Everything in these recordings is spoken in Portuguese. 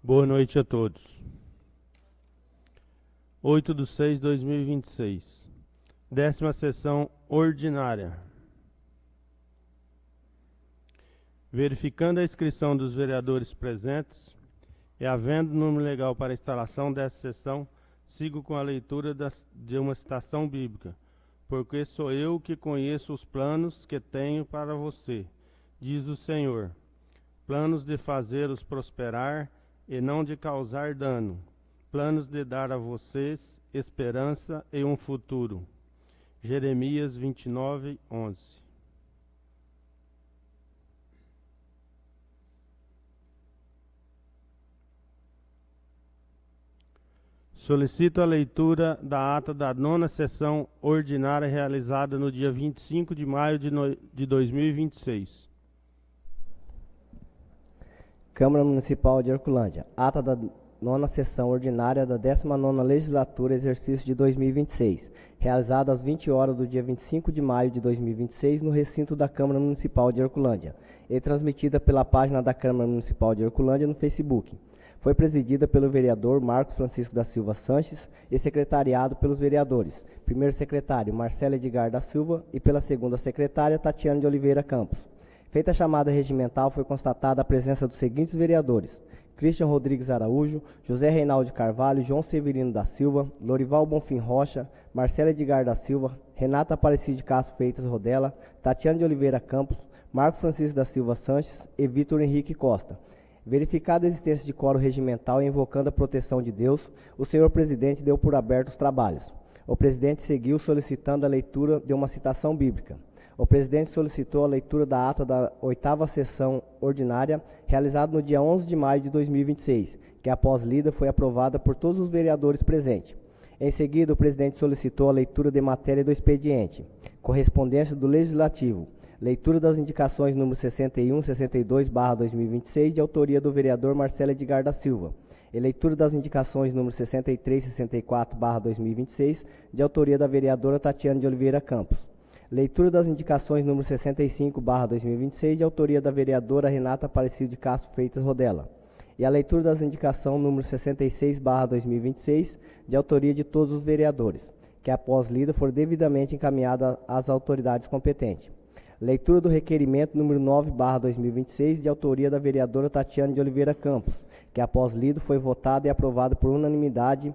Boa noite a todos. 8/6/2026. 10ª sessão ordinária. Verificando a inscrição dos vereadores presentes e havendo número legal para a instalação dessa sessão, sigo com a leitura de uma citação bíblica. Porque sou eu que conheço os planos que tenho para você, diz o Senhor. Planos de fazê-los prosperar e não de causar dano. Planos de dar a vocês esperança e um futuro. Jeremias 29:11. Solicito a leitura da ata da 9ª sessão ordinária realizada no dia 25 de maio de 2026. Câmara Municipal de Herculândia. Ata da 9ª sessão ordinária da 19ª legislatura, exercício de 2026, realizada às 20 horas do dia 25 de maio de 2026 no recinto da Câmara Municipal de Herculândia e transmitida pela página da Câmara Municipal de Herculândia no Facebook. Foi presidida pelo vereador Marcos Francisco da Silva Sanches e secretariado pelos vereadores. Primeiro secretário, Marcelo Edgar da Silva, e pela segunda secretária, Tatiana de Oliveira Campos. Feita a chamada regimental, foi constatada a presença dos seguintes vereadores: Christian Rodrigues Araújo, José Reinaldo de Carvalho, João Severino da Silva, Lorival Bonfim Rocha, Marcelo Edgar da Silva, Renata Aparecida de Castro Freitas Rodela, Tatiana de Oliveira Campos, Marco Francisco da Silva Sanches e Vitor Henrique Costa. Verificada a existência de quórum regimental e invocando a proteção de Deus, o senhor presidente deu por aberto os trabalhos. O presidente seguiu solicitando a leitura de uma citação bíblica. O presidente solicitou a leitura da ata da 8ª sessão ordinária, realizada no dia 11 de maio de 2026, que após lida foi aprovada por todos os vereadores presentes. Em seguida, o presidente solicitou a leitura de matéria do expediente, correspondência do Legislativo, leitura das indicações número 61 e 62/2026, de autoria do vereador Marcelo Edgar da Silva, e leitura das indicações número 63 e 64/2026, de autoria da vereadora Tatiana de Oliveira Campos. Leitura das indicações número 65/2026, de autoria da vereadora Renata Aparecida de Castro Freitas Rodela. E a leitura das indicações número 66/2026, de autoria de todos os vereadores, que após lida foram devidamente encaminhadas às autoridades competentes. Leitura do requerimento número 9/2026, de autoria da vereadora Tatiana de Oliveira Campos, que após lido foi votado e aprovado por unanimidade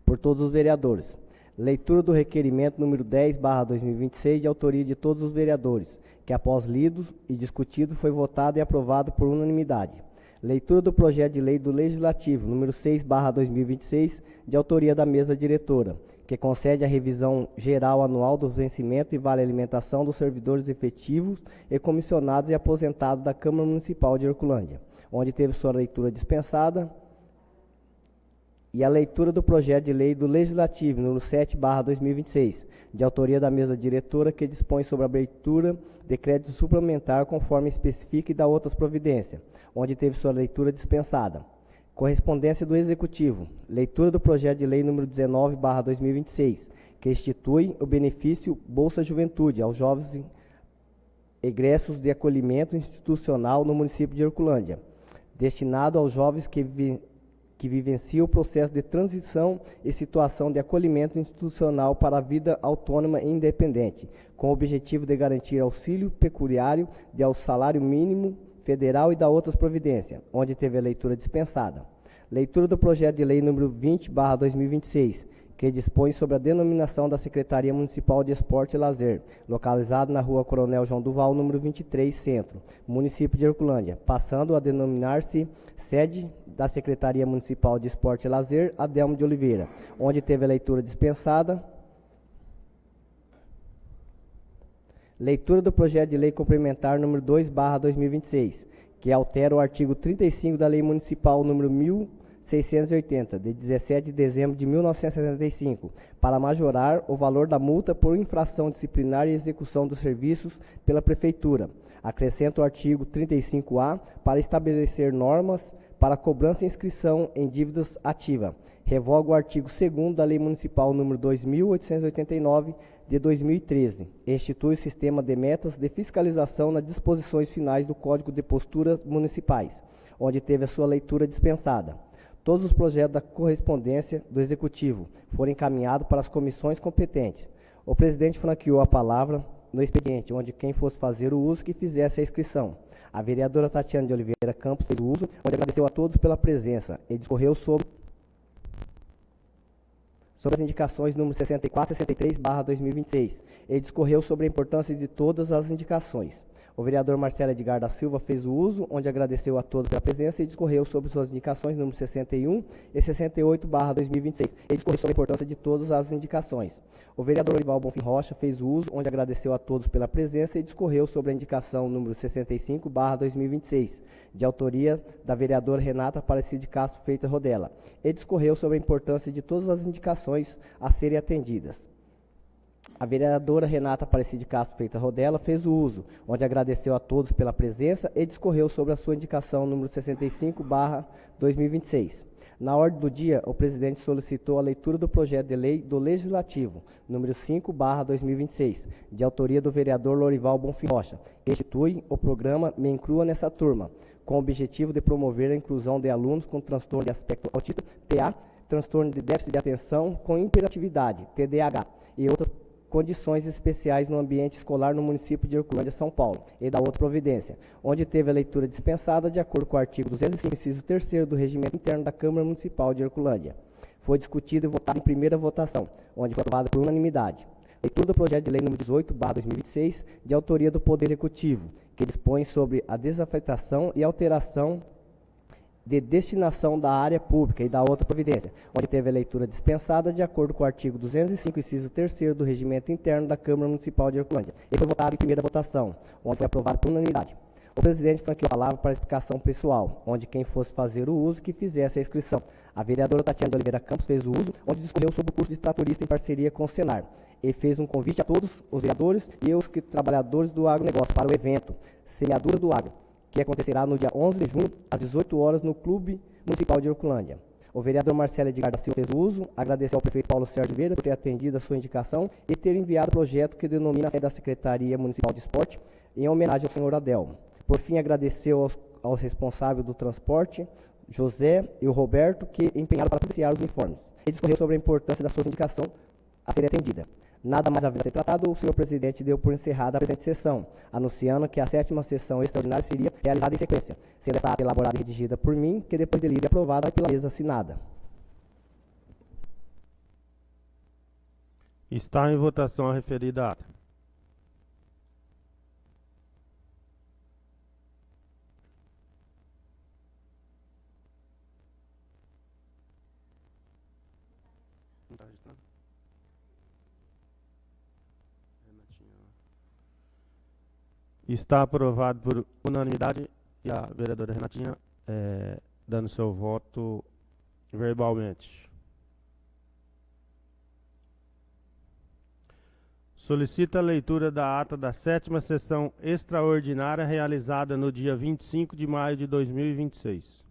por todos os vereadores. Leitura do requerimento número 10/2026, de autoria de todos os vereadores, que após lido e discutido foi votado e aprovado por unanimidade. Leitura do projeto de lei do Legislativo número 6/2026, de autoria da mesa diretora, que concede a revisão geral anual dos vencimentos e vale alimentação dos servidores efetivos e comissionados e aposentados da Câmara Municipal de Herculândia, onde teve sua leitura dispensada. E a leitura do projeto de lei do Legislativo número 7/2026, de autoria da mesa diretora, que dispõe sobre a abertura de crédito suplementar conforme especifica e dá outras providências, onde teve sua leitura dispensada. Correspondência do Executivo. Leitura do projeto de lei número 19/2026, que institui o benefício Bolsa Juventude aos jovens egressos de acolhimento institucional no município de Herculândia, destinado aos jovens que vivenciam o processo de transição e situação de acolhimento institucional para a vida autônoma e independente, com o objetivo de garantir auxílio pecuniário de ao salário mínimo federal e da outras providências, onde teve a leitura dispensada. Leitura do projeto de lei número 20/2026, que dispõe sobre a denominação da Secretaria Municipal de Esporte e Lazer, localizado na Rua Coronel João Duval, número 23, Centro, município de Herculândia, passando a denominar-se sede da Secretaria Municipal de Esporte e Lazer, Adelmo de Oliveira, onde teve a leitura dispensada. Leitura do projeto de lei complementar número 2/2026, que altera o artigo 35 da Lei Municipal número 1680, de 17 de dezembro de 1975, para majorar o valor da multa por infração disciplinar e execução dos serviços pela Prefeitura. Acrescenta o artigo 35A para estabelecer normas para cobrança e inscrição em dívidas ativa. Revoga o artigo 2º da Lei Municipal número 2889, de 2013, e institui o sistema de metas de fiscalização nas disposições finais do Código de Posturas Municipais, onde teve a sua leitura dispensada. Todos os projetos da correspondência do Executivo foram encaminhados para as comissões competentes. O presidente franqueou a palavra no expediente, onde quem fosse fazer o uso que fizesse a inscrição. A vereadora Tatiana de Oliveira Campos fez o uso, onde agradeceu a todos pela presença e discorreu sobre as indicações número 64 e 63/2026. Ele discorreu sobre a importância de todas as indicações. O vereador Marcelo Edgar da Silva fez o uso, onde agradeceu a todos pela presença e discorreu sobre suas indicações número 61 e 68/2026. Ele discorreu sobre a importância de todas as indicações. O vereador Lorival Bonfim Rocha fez o uso, onde agradeceu a todos pela presença e discorreu sobre a indicação número 65/2026, de autoria da vereadora Renata Aparecida de Castro Freitas Rodella. Ele discorreu sobre a importância de todas as indicações a serem atendidas. A vereadora Renata Aparecida de Castro Freitas Rodella fez o uso, onde agradeceu a todos pela presença e discorreu sobre a sua indicação número 65/2026. Na ordem do dia, o presidente solicitou a leitura do projeto de lei do Legislativo, número 5/2026, de autoria do vereador Lorival Bonfim Rocha, que institui o programa Me Inclua Nessa Turma, com o objetivo de promover a inclusão de alunos com transtorno de aspecto autista, TEA, transtorno de déficit de atenção com hiperatividade, TDAH, e outras condições especiais no ambiente escolar no município de Herculândia, São Paulo, e da outra providência, onde teve a leitura dispensada de acordo com o artigo 205, inciso 3º do Regimento Interno da Câmara Municipal de Herculândia. Foi discutido e votado em primeira votação, onde foi aprovado por unanimidade. Leitura do projeto de lei número 18/2026, de autoria do Poder Executivo, que dispõe sobre a desafetação e alteração de destinação da área pública e da outra providência, onde teve a leitura dispensada de acordo com o artigo 205, inciso 3º do Regimento Interno da Câmara Municipal de Herculândia. E foi votado em primeira votação, onde foi aprovado por unanimidade. O presidente franqueou a palavra para explicação pessoal, onde quem fosse fazer o uso que fizesse a inscrição. A vereadora Tatiana de Oliveira Campos fez o uso, onde discorreu sobre o curso de tratorista em parceria com o Senar. E fez um convite a todos os vereadores e os trabalhadores do agronegócio para o evento Semeadura do Agro, que acontecerá no dia 11 de junho, às 18 horas, no Clube Municipal de Herculândia. O vereador Marcelo Edgar da Silva fez o uso, agradeceu ao prefeito Paulo Sérgio Vieira por ter atendido a sua indicação e ter enviado o projeto que denomina a sede da Secretaria Municipal de Esporte, em homenagem ao senhor Adel. Por fim, agradeceu aos responsáveis do transporte, José e o Roberto, que empenharam para providenciar os uniformes. Ele discorreu sobre a importância da sua indicação a ser atendida. Nada mais havendo a ser tratado, o senhor presidente deu por encerrada a presente sessão, anunciando que a 7ª sessão extraordinária seria realizada em sequência, sendo esta ata elaborada e redigida por mim, que depois de lida e aprovada pela mesa assinada. Está em votação a referida ata. Não está registrando? Está aprovado por unanimidade e a vereadora Renatinha dando seu voto verbalmente. Solicita a leitura da ata da 7ª sessão extraordinária realizada no dia 25 de maio de 2026.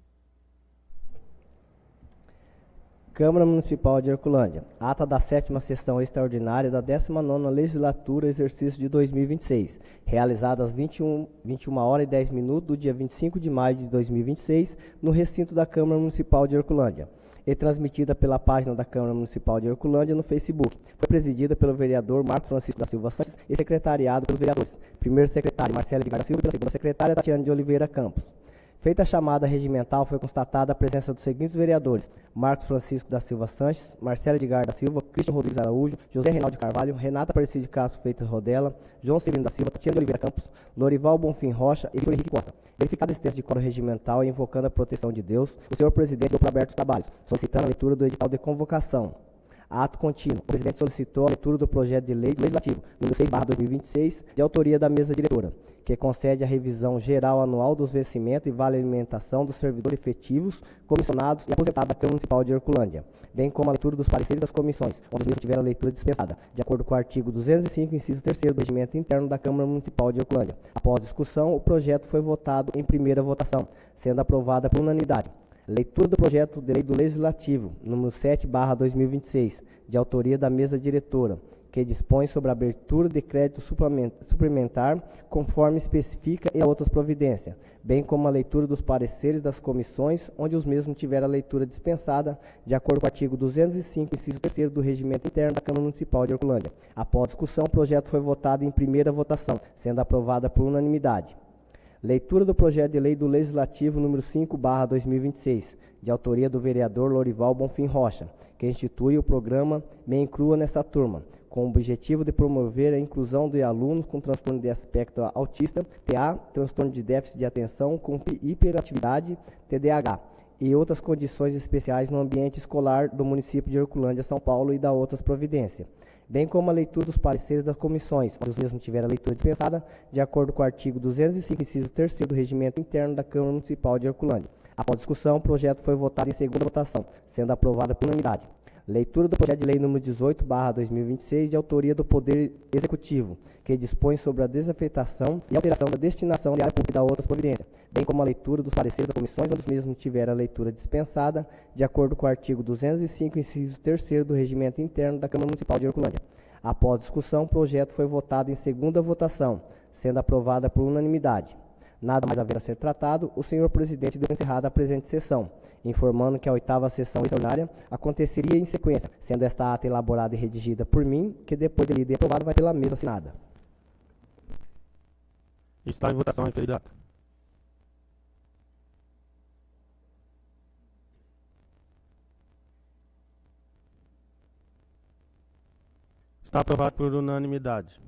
Câmara Municipal de Herculândia. Ata da 7ª sessão extraordinária da 19ª Legislatura, exercício de 2026, realizada às 21h10 do dia 25 de maio de 2026, no recinto da Câmara Municipal de Herculândia, e transmitida pela página da Câmara Municipal de Herculândia no Facebook. Foi presidida pelo vereador Marcos Francisco da Silva Santos e secretariado pelos vereadores. Primeiro secretário, Marcelo Edgar da Silva, e pela segunda secretária, Tatiana de Oliveira Campos. Feita a chamada regimental, foi constatada a presença dos seguintes vereadores: Marcos Francisco da Silva Sanches, Marcelo Edgar da Silva, Cristian Rodrigues Araújo, José Reinaldo de Carvalho, Renata Aparecida de Castro Freitas Rodella, João Severino da Silva, Tatiana de Oliveira Campos, Lorival Bonfim Rocha e Victor Henrique Costa. Verificado esse texto de quórum regimental e invocando a proteção de Deus, o senhor presidente deu por aberto os trabalhos, solicitando a leitura do edital de convocação. Ato contínuo. O presidente solicitou a leitura do projeto de lei do Legislativo, número 6/2026, de autoria da mesa diretora, que concede a revisão geral anual dos vencimentos e vale alimentação dos servidores efetivos, comissionados e aposentados da Câmara Municipal de Herculândia, bem como a leitura dos pareceres das comissões, onde os mesmos tiveram a leitura dispensada, de acordo com o artigo 205, inciso 3º do Regimento Interno da Câmara Municipal de Herculândia. Após discussão, o projeto foi votado em primeira votação, sendo aprovada por unanimidade. Leitura do projeto de lei do Legislativo, número 7/2026, de autoria da mesa diretora, que dispõe sobre a abertura de crédito suplementar, conforme especifica e outras providências, bem como a leitura dos pareceres das comissões, onde os mesmos tiveram a leitura dispensada, de acordo com o artigo 205, inciso 3º do Regimento Interno da Câmara Municipal de Horcolândia. Após discussão, o projeto foi votado em primeira votação, sendo aprovada por unanimidade. Leitura do projeto de lei do Legislativo número 5/2026, de autoria do vereador Lorival Bonfim Rocha, que institui o programa Me Inclua Nessa Turma, com o objetivo de promover a inclusão de alunos com transtorno de aspecto autista, TEA, transtorno de déficit de atenção com hiperatividade, TDAH, e outras condições especiais no ambiente escolar do município de Horcolândia, São Paulo, e da outras providências, bem como a leitura dos pareceres das comissões, onde os mesmos tiveram a leitura dispensada, de acordo com o artigo 205, inciso 3º do Regimento Interno da Câmara Municipal de Horcolândia. Após discussão, o projeto foi votado em segunda votação, sendo aprovado por unanimidade. Leitura do projeto de lei número 18/2026, de autoria do Poder Executivo, que dispõe sobre a desafetação e alteração da destinação de área pública e da outras providências, bem como a leitura dos pareceres das comissões, onde os mesmos tiveram a leitura dispensada, de acordo com o artigo 205, inciso 3º do Regimento Interno da Câmara Municipal de Horcolândia. Após discussão, o projeto foi votado em segunda votação, sendo aprovada por unanimidade. Nada mais havendo a ser tratado, o senhor presidente deu encerrada a presente sessão, informando que a 8ª sessão extraordinária aconteceria em sequência, sendo esta ata elaborada e redigida por mim, que depois de lida e aprovada vai pela mesa assinada. Está em votação a referida ata. Está aprovado por unanimidade.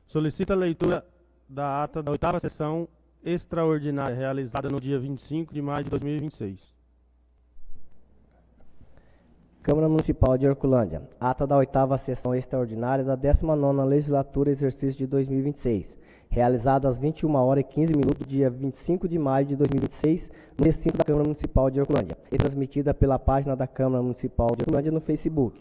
Solicita a leitura da ata da 8ª sessão extraordinária, realizada no dia 25 de maio de 2026. Câmara Municipal de Horcolândia. Ata da 8ª sessão extraordinária da 19ª Legislatura, exercício de 2026. Realizada às 21h15, do dia 25 de maio de 2026, no recinto da Câmara Municipal de Horcolândia, e transmitida pela página da Câmara Municipal de Horcolândia no Facebook.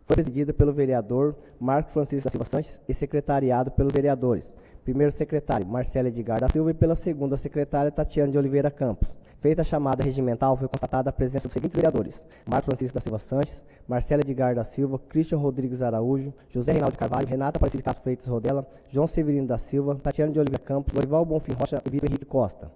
Foi presidida pelo vereador Marco Francisco da Silva Sanches e secretariado pelos vereadores. Primeiro secretário, Marcelo Edgar da Silva, e pela segunda secretária, Tatiana de Oliveira Campos. Feita a chamada regimental, foi constatada a presença dos seguintes vereadores: Marco Francisco da Silva Sanches, Marcelo Edgar da Silva, Christian Rodrigues Araújo, José Reinaldo de Carvalho, Renata Aparecida de Castro Freitas Rodela, João Severino da Silva, Tatiana de Oliveira Campos, Lorival Bonfim Rocha e Vitor Henrique Costa.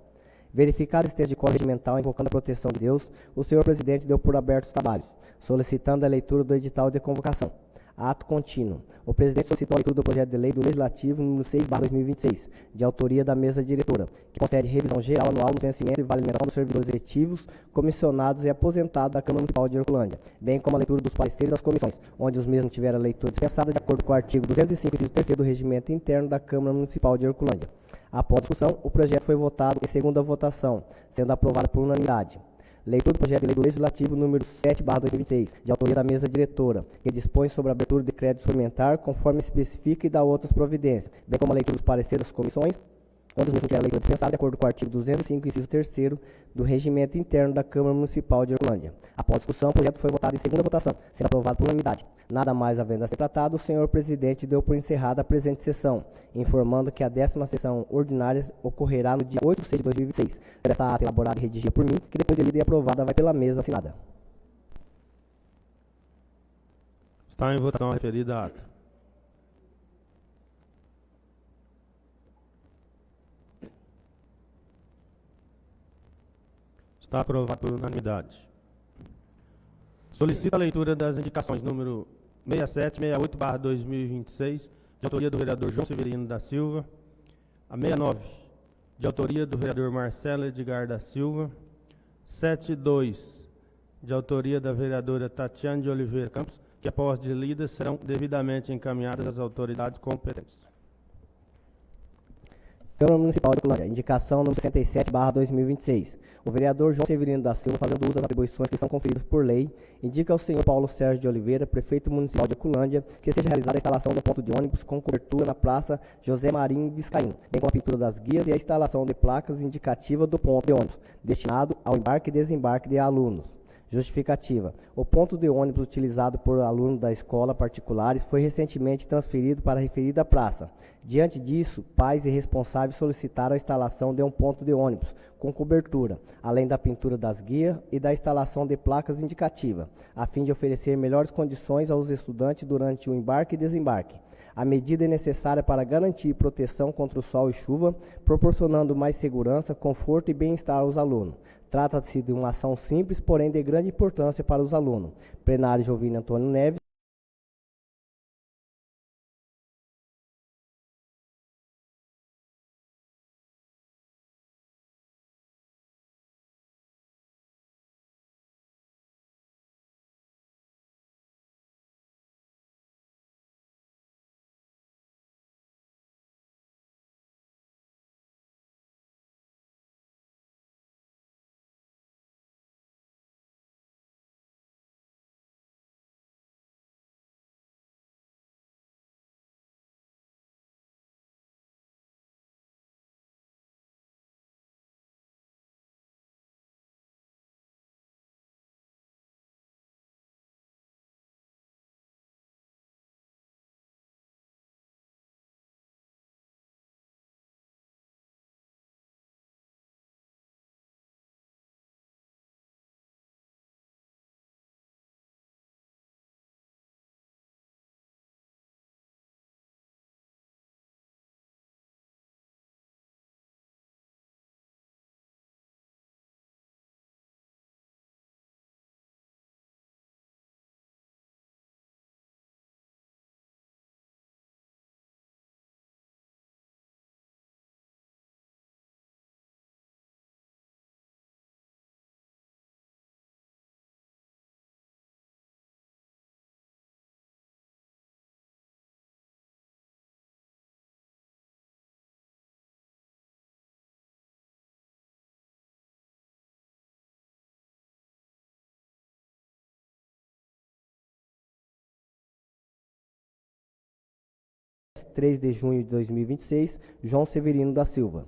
Verificado esse texto de código regimental invocando a proteção de Deus, o senhor presidente deu por abertos os trabalhos, solicitando a leitura do edital de convocação. Ato contínuo. O presidente solicitou a leitura do projeto de lei do Legislativo número 6/2026, de autoria da mesa diretora, que concede revisão geral anual no vencimento e vale alimentação dos servidores efetivos, comissionados e aposentados da Câmara Municipal de Horcolândia, bem como a leitura dos pareceres das comissões, onde os mesmos tiveram a leitura dispensada de acordo com o artigo 205, inciso 3º do Regimento Interno da Câmara Municipal de Horcolândia. Após discussão, o projeto foi votado em segunda votação, sendo aprovado por unanimidade. Leitura do projeto de lei do Legislativo número 7/2026, de autoria da mesa diretora, que dispõe sobre a abertura de crédito suplementar, conforme especifica e dá outras providências, bem como a leitura dos pareceres das comissões, onde os mesmos tiveram a leitura dispensada de acordo com o artigo 205, inciso 3º do Regimento Interno da Câmara Municipal de Horcolândia. Após discussão, o projeto foi votado em segunda votação, sendo aprovado por unanimidade. Nada mais havendo a ser tratado, o senhor presidente deu por encerrada a presente sessão, informando que a 10ª sessão ordinária ocorrerá no dia 8 de 6 de 2026. Esta ata elaborada e redigida por mim, que depois de lida e aprovada vai pela mesa assinada. Está em votação a referida ata. Está aprovado por unanimidade. Solicita a leitura das indicações número 67 e 68/2026, de autoria do vereador João Severino da Silva, a 69, de autoria do vereador Marcelo Edgar da Silva, 72, de autoria da vereadora Tatiana de Oliveira Campos, que após de lidas serão devidamente encaminhadas às autoridades competentes. Câmara Municipal de Horcolândia. Indicação número 67/2026. O vereador João Severino da Silva, fazendo uso das atribuições que são conferidas por lei, indica ao senhor Paulo Sérgio de Oliveira, prefeito municipal de Horcolândia, que seja realizada a instalação do ponto de ônibus com cobertura na Praça José Marinho Viscaim, bem como a pintura das guias e a instalação de placas indicativas do ponto de ônibus, destinado ao embarque e desembarque de alunos. Justificativa. O ponto de ônibus utilizado por alunos da escola particulares foi recentemente transferido para a referida praça. Diante disso, pais e responsáveis solicitaram a instalação de um ponto de ônibus com cobertura, além da pintura das guias e da instalação de placas indicativas, a fim de oferecer melhores condições aos estudantes durante o embarque e desembarque. A medida é necessária para garantir proteção contra o sol e chuva, proporcionando mais segurança, conforto e bem-estar aos alunos. Trata-se de uma ação simples, porém de grande importância para os alunos. Plenário Jovino Antônio Neves. Dia 3 de junho de 2026, João Severino da Silva.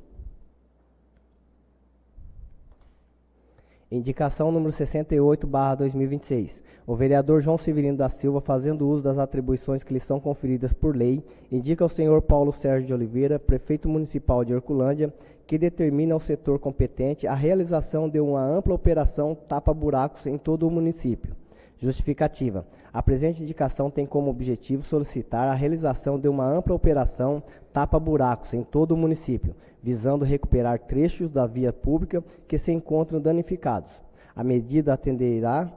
Indicação número 68/2026. O vereador João Severino da Silva, fazendo uso das atribuições que lhe são conferidas por lei, indica ao senhor Paulo Sérgio de Oliveira, prefeito municipal de Herculândia, que determina ao setor competente a realização de uma ampla operação tapa-buracos em todo o município. Justificativa. A presente indicação tem como objetivo solicitar a realização de uma ampla operação tapa-buracos em todo o município, visando recuperar trechos da via pública que se encontram danificados. A medida atenderá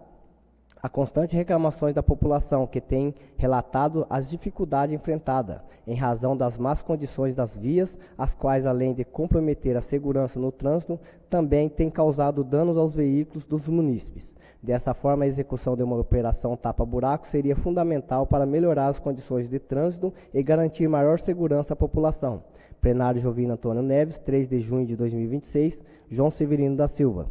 a constantes reclamações da população que tem relatado as dificuldades enfrentadas em razão das más condições das vias, as quais, além de comprometer a segurança no trânsito, também têm causado danos aos veículos dos munícipes. Dessa forma, a execução de uma operação tapa-buraco seria fundamental para melhorar as condições de trânsito e garantir maior segurança à população. Plenário Jovino Antônio Neves, 3 de junho de 2026, João Severino da Silva.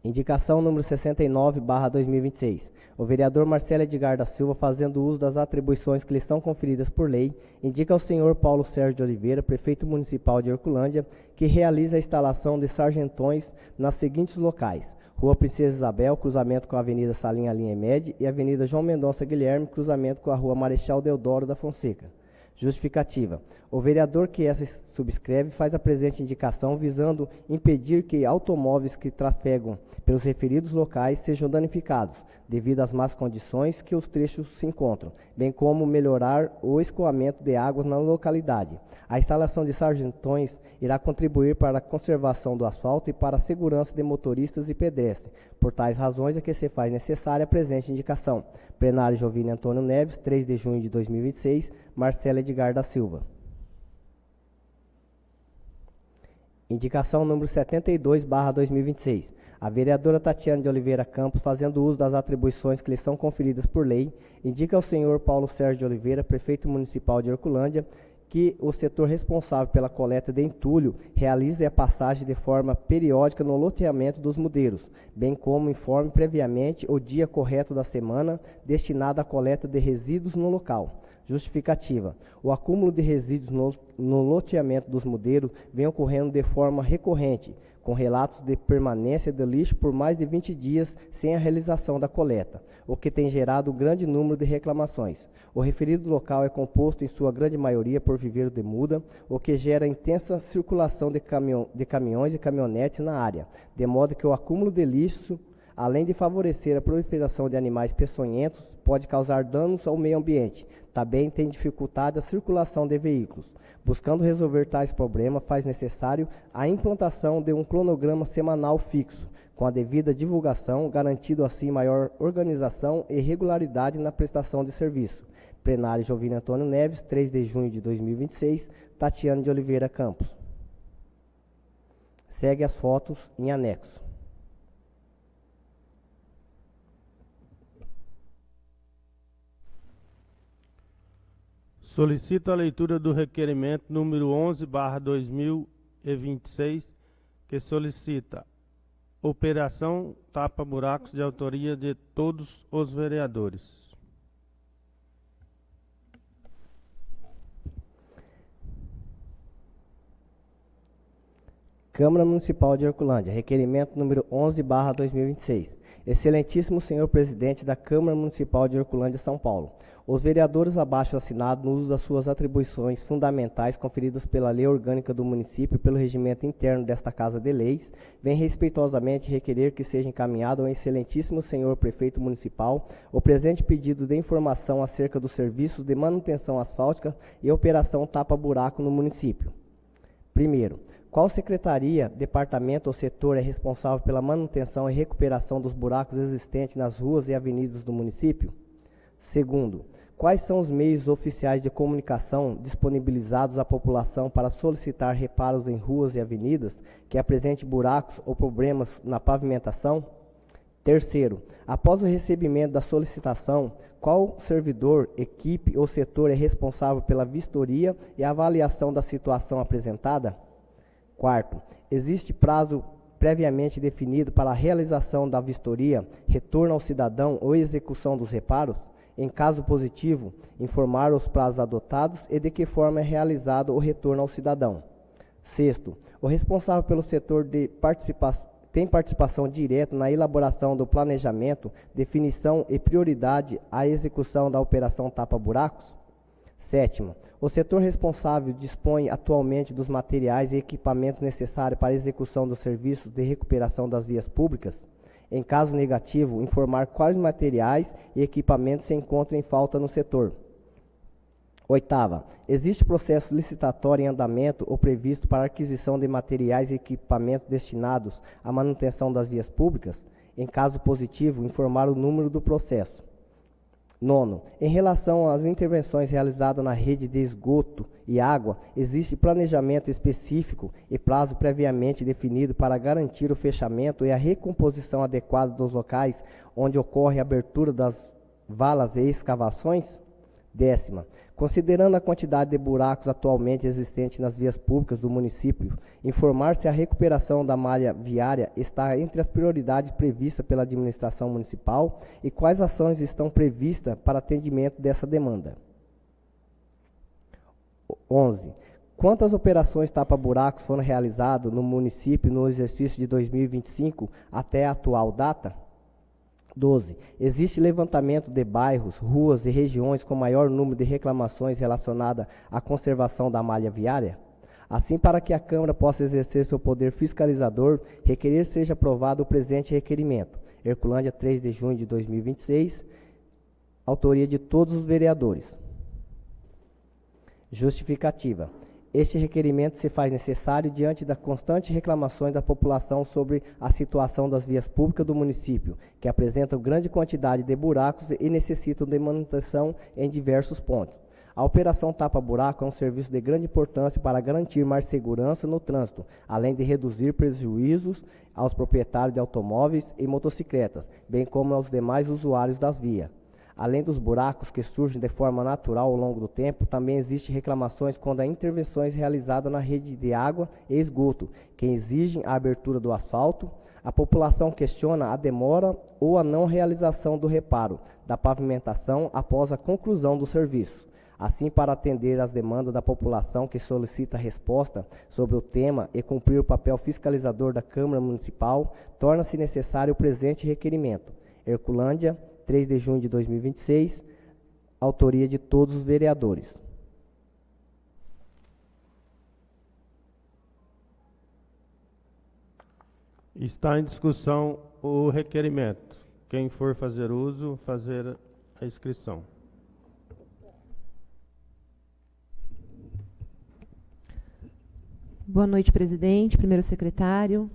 Indicação número 69/2026. O vereador Marcelo Edgar da Silva, fazendo uso das atribuições que lhe são conferidas por lei, indica ao senhor Paulo Sérgio de Oliveira, prefeito municipal de Herculândia, que realiza a instalação de sargentões nas seguintes locais: Rua Princesa Isabel, cruzamento com a Avenida Salinha Linha Med, e Avenida João Mendonça Guilherme, cruzamento com a Rua Marechal Deodoro da Fonseca. Justificativa. O vereador que essa subscreve faz a presente indicação visando impedir que automóveis que trafegam pelos referidos locais sejam danificados, devido às más condições que os trechos se encontram, bem como melhorar o escoamento de águas na localidade. A instalação de sargentões irá contribuir para a conservação do asfalto e para a segurança de motoristas e pedestres. Por tais razões é que se faz necessária a presente indicação. Plenário Jovino Antônio Neves, 3 de junho de 2026, Marcelo Edgar da Silva. Indicação número 72/2026. A vereadora Tatiana de Oliveira Campos, fazendo uso das atribuições que lhe são conferidas por lei, indica ao senhor Paulo Sérgio de Oliveira, prefeito municipal de Herculândia, que o setor responsável pela coleta de entulho realize a passagem de forma periódica no loteamento dos mudeiros, bem como informe previamente o dia correto da semana destinado à coleta de resíduos no local. Justificativa. O acúmulo de resíduos no loteamento dos mudeiros vem ocorrendo de forma recorrente, com relatos de permanência de lixo por mais de 20 dias sem a realização da coleta, o que tem gerado um grande número de reclamações. O referido local é composto em sua grande maioria por viveiro de muda, o que gera intensa circulação de caminhões e caminhonetes na área, de modo que o acúmulo de lixo além de favorecer a proliferação de animais peçonhentos, pode causar danos ao meio ambiente. Também tem dificultado a circulação de veículos. Buscando resolver tais problemas, faz necessário a implantação de um cronograma semanal fixo, com a devida divulgação, garantindo assim maior organização e regularidade na prestação de serviço. Plenário Jovino Antônio Neves, 3 de junho de 2026, Tatiane de Oliveira Campos. Segue as fotos em anexo. Solicito a leitura do requerimento número 11/2026, que solicita Operação Tapa Buracos, de autoria de todos os vereadores. Câmara Municipal de Herculândia, requerimento número 11/2026. Excelentíssimo senhor presidente da Câmara Municipal de Herculândia, São Paulo. Os vereadores abaixo assinados, no uso das suas atribuições fundamentais conferidas pela Lei Orgânica do Município e pelo regimento interno desta Casa de Leis, vem respeitosamente requerer que seja encaminhado ao excelentíssimo senhor prefeito municipal o presente pedido de informação acerca dos serviços de manutenção asfáltica e operação tapa-buraco no município. Primeiro, qual secretaria, departamento ou setor é responsável pela manutenção e recuperação dos buracos existentes nas ruas e avenidas do município? Segundo, quais são os meios oficiais de comunicação disponibilizados à população para solicitar reparos em ruas e avenidas que apresentem buracos ou problemas na pavimentação? Terceiro, após o recebimento da solicitação, qual servidor, equipe ou setor é responsável pela vistoria e avaliação da situação apresentada? Quarto, existe prazo previamente definido para a realização da vistoria, retorno ao cidadão ou execução dos reparos? Em caso positivo, informar os prazos adotados e de que forma é realizado o retorno ao cidadão. Sexto, o responsável pelo setor tem participação direta na elaboração do planejamento, definição e prioridade à execução da operação tapa-buracos? Sétimo, o setor responsável dispõe atualmente dos materiais e equipamentos necessários para a execução dos serviços de recuperação das vias públicas? Em caso negativo, informar quais materiais e equipamentos se encontram em falta no setor. Oitava, existe processo licitatório em andamento ou previsto para aquisição de materiais e equipamentos destinados à manutenção das vias públicas? Em caso positivo, informar o número do processo. Nono, em relação às intervenções realizadas na rede de esgoto e água, existe planejamento específico e prazo previamente definido para garantir o fechamento e a recomposição adequada dos locais onde ocorre a abertura das valas e escavações? Décima, considerando a quantidade de buracos atualmente existentes nas vias públicas do município, informar se a recuperação da malha viária está entre as prioridades previstas pela administração municipal e quais ações estão previstas para atendimento dessa demanda. 11. Quantas operações tapa-buracos foram realizadas no município no exercício de 2025 até a atual data? 12. Existe levantamento de bairros, ruas e regiões com maior número de reclamações relacionadas à conservação da malha viária? Assim, para que a Câmara possa exercer seu poder fiscalizador, requerer seja aprovado o presente requerimento. Herculândia, 3 de junho de 2026, autoria de todos os vereadores. Justificativa. Este requerimento se faz necessário diante das constantes reclamações da população sobre a situação das vias públicas do município, que apresentam grande quantidade de buracos e necessitam de manutenção em diversos pontos. A operação tapa-buraco é um serviço de grande importância para garantir mais segurança no trânsito, além de reduzir prejuízos aos proprietários de automóveis e motocicletas, bem como aos demais usuários das vias. Além dos buracos que surgem de forma natural ao longo do tempo, também existem reclamações quando há intervenções realizadas na rede de água e esgoto, que exigem a abertura do asfalto. A população questiona a demora ou a não realização do reparo da pavimentação após a conclusão do serviço. Assim, para atender às demandas da população que solicita resposta sobre o tema e cumprir o papel fiscalizador da Câmara Municipal, torna-se necessário o presente requerimento. Herculândia, 3 de junho de 2026, autoria de todos os vereadores. Está em discussão o requerimento. Quem for fazer uso, fazer a inscrição. Boa noite, presidente, primeiro secretário,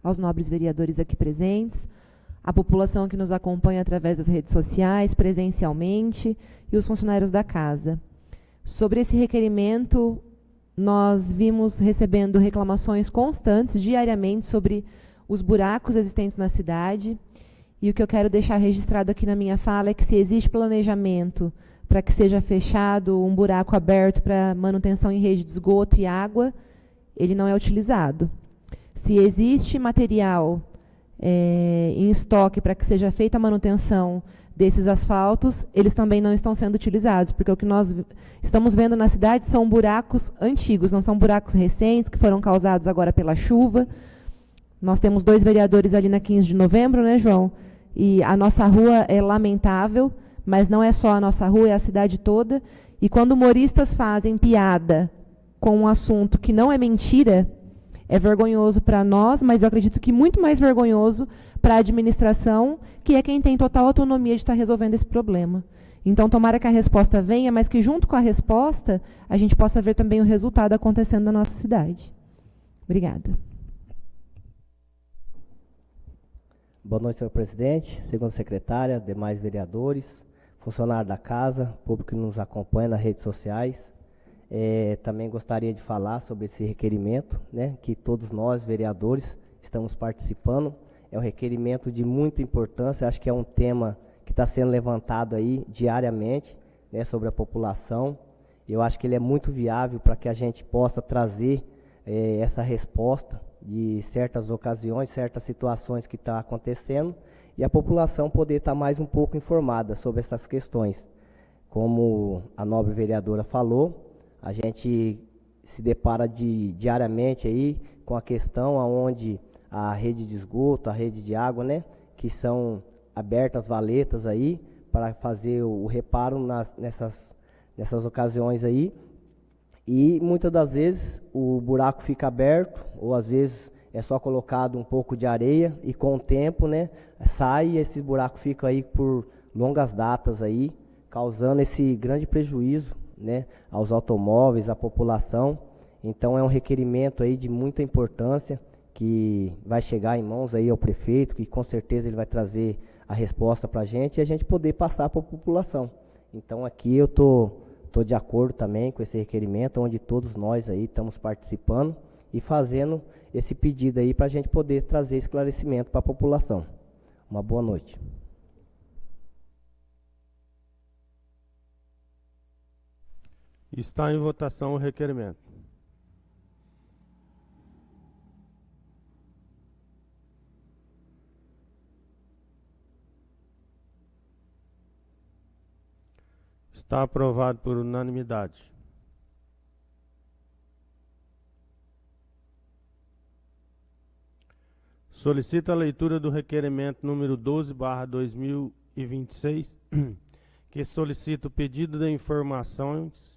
aos nobres vereadores aqui presentes, a população que nos acompanha através das redes sociais, presencialmente, e os funcionários da casa. Sobre esse requerimento, nós vimos recebendo reclamações constantes, diariamente, sobre os buracos existentes na cidade, e o que eu quero deixar registrado aqui na minha fala é que, se existe planejamento para que seja fechado um buraco aberto para manutenção em rede de esgoto e água, ele não é utilizado. Se existe material em estoque para que seja feita a manutenção desses asfaltos, eles também não estão sendo utilizados, porque o que nós estamos vendo na cidade são buracos antigos, não são buracos recentes, que foram causados agora pela chuva. Nós temos 2 vereadores ali na 15 de novembro, né, João? E a nossa rua é lamentável, mas não é só a nossa rua, é a cidade toda. E quando humoristas fazem piada com um assunto que não é mentira, é vergonhoso para nós, mas eu acredito que muito mais vergonhoso para a administração, que é quem tem total autonomia de estar resolvendo esse problema. Então, tomara que a resposta venha, mas que junto com a resposta, a gente possa ver também o resultado acontecendo na nossa cidade. Obrigada. Boa noite, senhor presidente, segunda secretária, demais vereadores, funcionários da casa, público que nos acompanha nas redes sociais. Também gostaria de falar sobre esse requerimento, né, que todos nós, vereadores, estamos participando. É um requerimento de muita importância, acho que é um tema que está sendo levantado aí diariamente, né, sobre a população. Eu acho que ele é muito viável para que a gente possa trazer essa resposta de certas ocasiões, certas situações que estão acontecendo, e a população poder estar mais um pouco informada sobre essas questões. Como a nobre vereadora falou, a gente se depara diariamente aí com a questão onde a rede de esgoto, a rede de água, né, que são abertas valetas aí para fazer o reparo nessas ocasiões aí. E muitas das vezes o buraco fica aberto, ou às vezes é só colocado um pouco de areia e com o tempo, né, sai e esse buraco fica aí por longas datas aí, causando esse grande prejuízo, né, aos automóveis, à população. Então é um requerimento aí de muita importância que vai chegar em mãos aí ao prefeito, que com certeza ele vai trazer a resposta para a gente e a gente poder passar para a população. Então aqui eu tô de acordo também com esse requerimento, onde todos nós aí estamos participando e fazendo esse pedido aí para a gente poder trazer esclarecimento para a população. Uma boa noite. Está em votação o requerimento. Está aprovado por unanimidade. Solicito a leitura do requerimento número 12/2026, que solicita o pedido de informações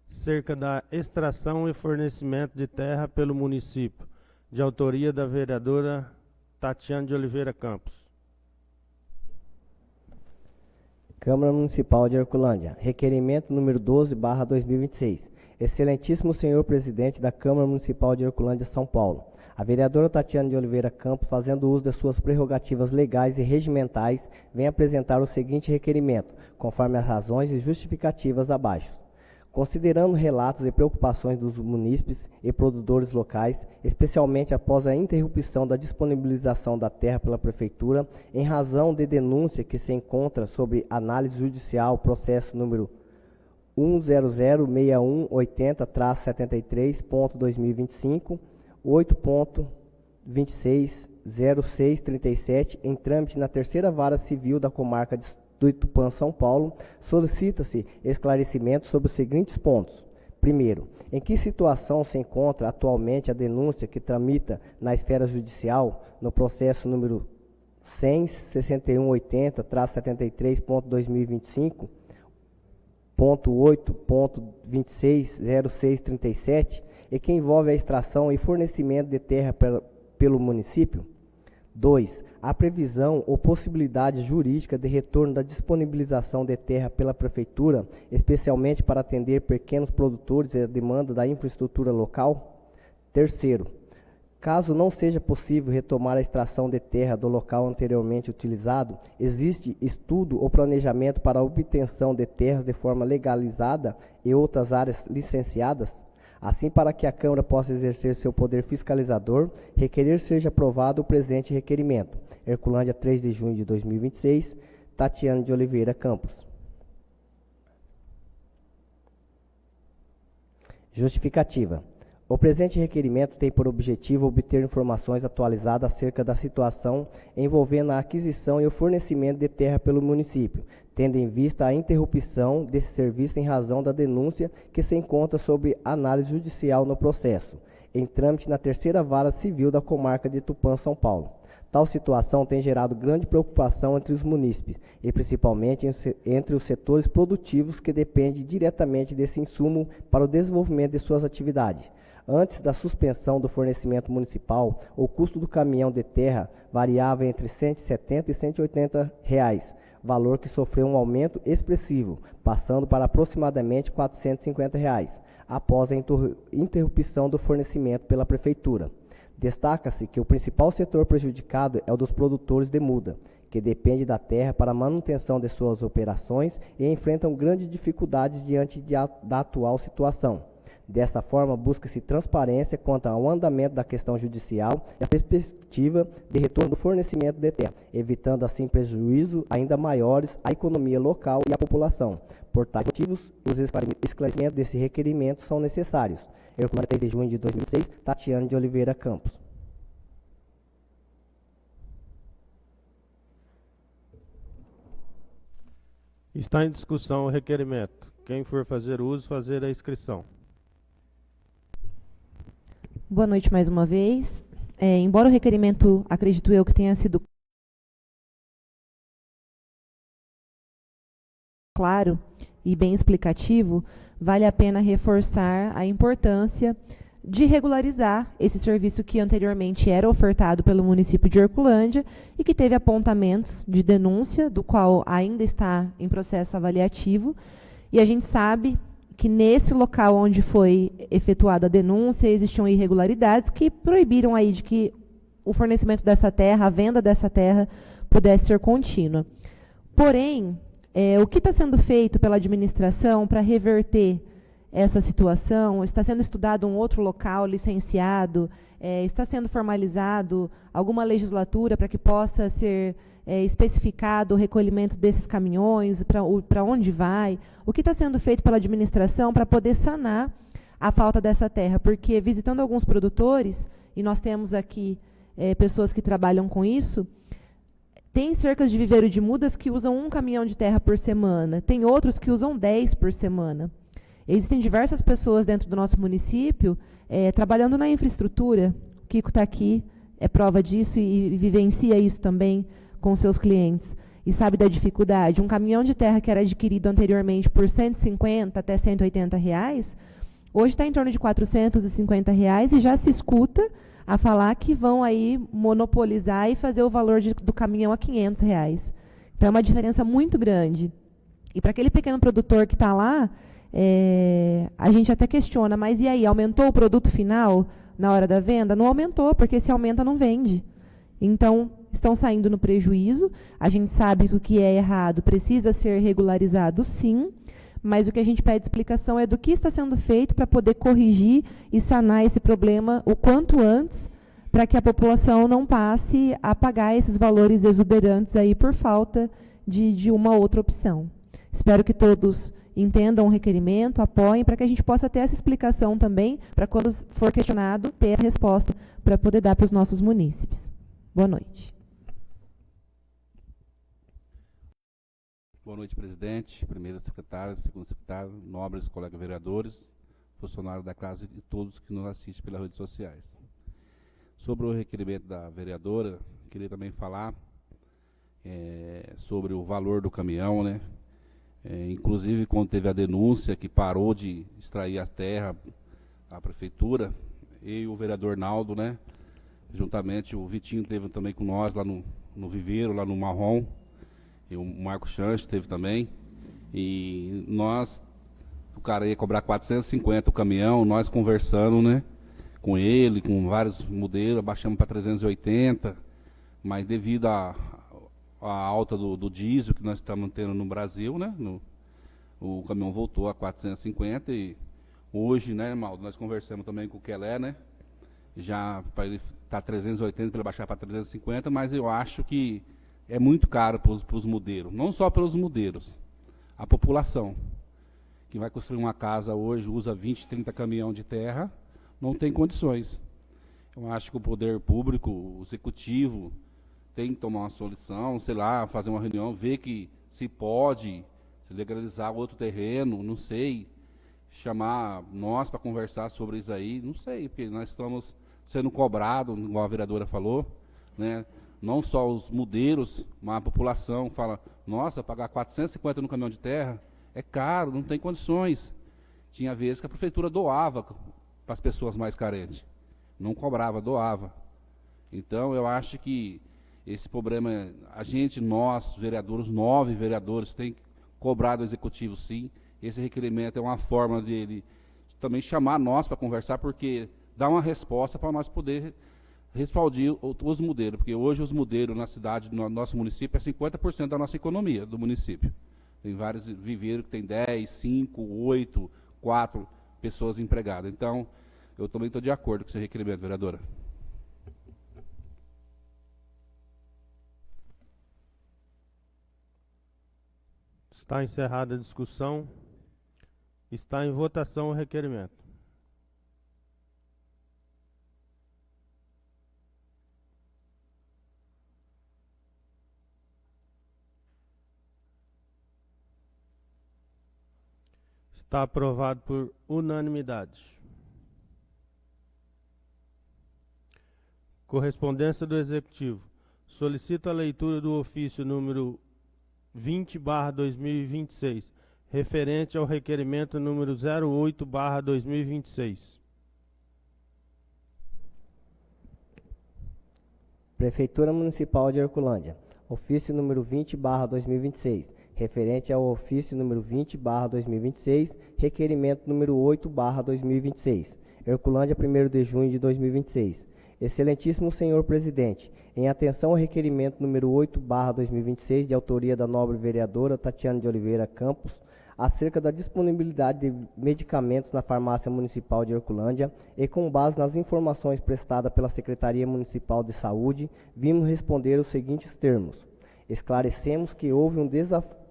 cerca da extração e fornecimento de terra pelo município, de autoria da vereadora Tatiana de Oliveira Campos. Câmara Municipal de Herculândia, requerimento número 12/2026. Excelentíssimo senhor presidente da Câmara Municipal de Herculândia, São Paulo. A vereadora Tatiana de Oliveira Campos, fazendo uso das suas prerrogativas legais e regimentais, vem apresentar o seguinte requerimento, conforme as razões e justificativas abaixo. Considerando relatos e preocupações dos munícipes e produtores locais, especialmente após a interrupção da disponibilização da terra pela Prefeitura, em razão de denúncia que se encontra sobre análise judicial, processo número 1006180-73.2025, 8.260637, em trâmite na terceira vara civil da comarca do Itupã, São Paulo, solicita-se esclarecimento sobre os seguintes pontos. Primeiro, em que situação se encontra atualmente a denúncia que tramita na esfera judicial no processo número 1006180-73.2025, ponto 8.260637, e que envolve a extração e fornecimento de terra pelo município? 2. a previsão ou possibilidade jurídica de retorno da disponibilização de terra pela Prefeitura, especialmente para atender pequenos produtores e a demanda da infraestrutura local? Terceiro, caso não seja possível retomar a extração de terra do local anteriormente utilizado, existe estudo ou planejamento para a obtenção de terras de forma legalizada e outras áreas licenciadas? Assim, para que a Câmara possa exercer seu poder fiscalizador, requerer seja aprovado o presente requerimento. Herculândia, 3 de junho de 2026, Tatiane de Oliveira Campos. Justificativa. O presente requerimento tem por objetivo obter informações atualizadas acerca da situação envolvendo a aquisição e o fornecimento de terra pelo município, tendo em vista a interrupção desse serviço em razão da denúncia que se encontra sob análise judicial no processo, em trâmite na Terceira Vara Civil da Comarca de Tupã, São Paulo. Tal situação tem gerado grande preocupação entre os munícipes, e principalmente entre os setores produtivos que dependem diretamente desse insumo para o desenvolvimento de suas atividades. Antes da suspensão do fornecimento municipal, o custo do caminhão de terra variava entre R$ 170 e R$ 180, valor que sofreu um aumento expressivo, passando para aproximadamente R$ 450, após a interrupção do fornecimento pela Prefeitura. Destaca-se que o principal setor prejudicado é o dos produtores de muda, que depende da terra para a manutenção de suas operações e enfrentam grandes dificuldades diante da atual situação. Dessa forma, busca-se transparência quanto ao andamento da questão judicial e a perspectiva de retorno do fornecimento de terra, evitando assim prejuízos ainda maiores à economia local e à população. Por tais motivos, os esclarecimentos desse requerimento são necessários. Herculândia, 3 de junho de 2006, Tatiane de Oliveira Campos. Está em discussão o requerimento. Quem for fazer uso, fazer a inscrição. Boa noite mais uma vez. Embora o requerimento, acredito eu, que tenha sido claro e bem explicativo, vale a pena reforçar a importância de regularizar esse serviço que anteriormente era ofertado pelo município de Herculândia e que teve apontamentos de denúncia, do qual ainda está em processo avaliativo. E a gente sabe que nesse local onde foi efetuada a denúncia existiam irregularidades que proibiram aí de que o fornecimento dessa terra, a venda dessa terra, pudesse ser contínua. Porém, o que está sendo feito pela administração para reverter essa situação? Está sendo estudado um outro local licenciado? Está sendo formalizado alguma legislatura para que possa ser especificado o recolhimento desses caminhões, para onde vai? O que está sendo feito pela administração para poder sanar a falta dessa terra? Porque, visitando alguns produtores, e nós temos aqui pessoas que trabalham com isso, tem cercas de viveiro de mudas que usam um caminhão de terra por semana, tem outros que usam 10 por semana. Existem diversas pessoas dentro do nosso município trabalhando na infraestrutura. O Kiko está aqui, é prova disso e vivencia isso também com seus clientes. E sabe da dificuldade. Um caminhão de terra que era adquirido anteriormente por R$ 150 até R$ 180, hoje está em torno de R$ 450 e já se escuta a falar que vão aí monopolizar e fazer o valor do caminhão a R$ 500. Então é uma diferença muito grande. E para aquele pequeno produtor que está lá, a gente até questiona, mas e aí, aumentou o produto final na hora da venda? Não aumentou, porque se aumenta não vende. Então, estão saindo no prejuízo. A gente sabe que o que é errado precisa ser regularizado, sim, mas o que a gente pede explicação é do que está sendo feito para poder corrigir e sanar esse problema o quanto antes, para que a população não passe a pagar esses valores exuberantes aí por falta de uma outra opção. Espero que todos entendam o requerimento, apoiem, para que a gente possa ter essa explicação também, para quando for questionado, ter essa resposta para poder dar para os nossos munícipes. Boa noite. Boa noite, presidente, primeiro secretário, segundo secretário, nobres colegas vereadores, funcionários da casa e todos que nos assistem pelas redes sociais. Sobre o requerimento da vereadora, queria também falar sobre o valor do caminhão, né? Inclusive, quando teve a denúncia que parou de extrair a terra, a prefeitura, e o vereador Naldo, né? Juntamente, o Vitinho esteve também com nós lá no no Viveiro, lá no Marrom, e o Marco Chanche teve também, e o cara ia cobrar 450 o caminhão, nós conversando, né, com ele, com vários modelos, abaixamos para 380, mas devido à alta do diesel que nós estamos tendo no Brasil, né, o caminhão voltou a 450 e hoje, né, Maldo, nós conversamos também com o Kelé, né, já para ele estar 380, para ele baixar para 350, mas eu acho que é muito caro para os modelos, não só pelos modelos, a população que vai construir uma casa hoje, usa 20, 30 caminhão de terra, não tem condições. Eu acho que o poder público, o executivo, tem que tomar uma solução, sei lá, fazer uma reunião, ver que se pode se legalizar outro terreno, não sei, chamar nós para conversar sobre isso aí, não sei, porque nós estamos sendo cobrados, igual a vereadora falou, né? Não só os modelos, mas a população fala, nossa, pagar 450 no caminhão de terra é caro, não tem condições. Tinha vezes que a prefeitura doava para as pessoas mais carentes, não cobrava, doava. Então, eu acho que esse problema, nós, vereadores, 9 vereadores, tem que cobrar do executivo, sim. Esse requerimento é uma forma dele também chamar nós para conversar, porque dá uma resposta para nós poder respaldir os modelos, porque hoje os modelos na cidade, no nosso município, é 50% da nossa economia do município. Tem vários viveiros que tem 10, 5, 8, 4 pessoas empregadas. Então, eu também estou de acordo com esse requerimento, vereadora. Está encerrada a discussão. Está em votação o requerimento. Está aprovado por unanimidade. Correspondência do Executivo. Solicito a leitura do ofício número 20/2026, referente ao requerimento número 08/2026. Prefeitura Municipal de Herculândia. Ofício número 20/2026, referente ao ofício número 20/2026, requerimento número 8/2026. Herculândia, 1º de junho de 2026. Excelentíssimo senhor presidente, em atenção ao requerimento número 8/2026, de autoria da nobre vereadora Tatiana de Oliveira Campos, acerca da disponibilidade de medicamentos na farmácia municipal de Herculândia, e com base nas informações prestadas pela Secretaria Municipal de Saúde, vimos responder os seguintes termos. Esclarecemos que houve um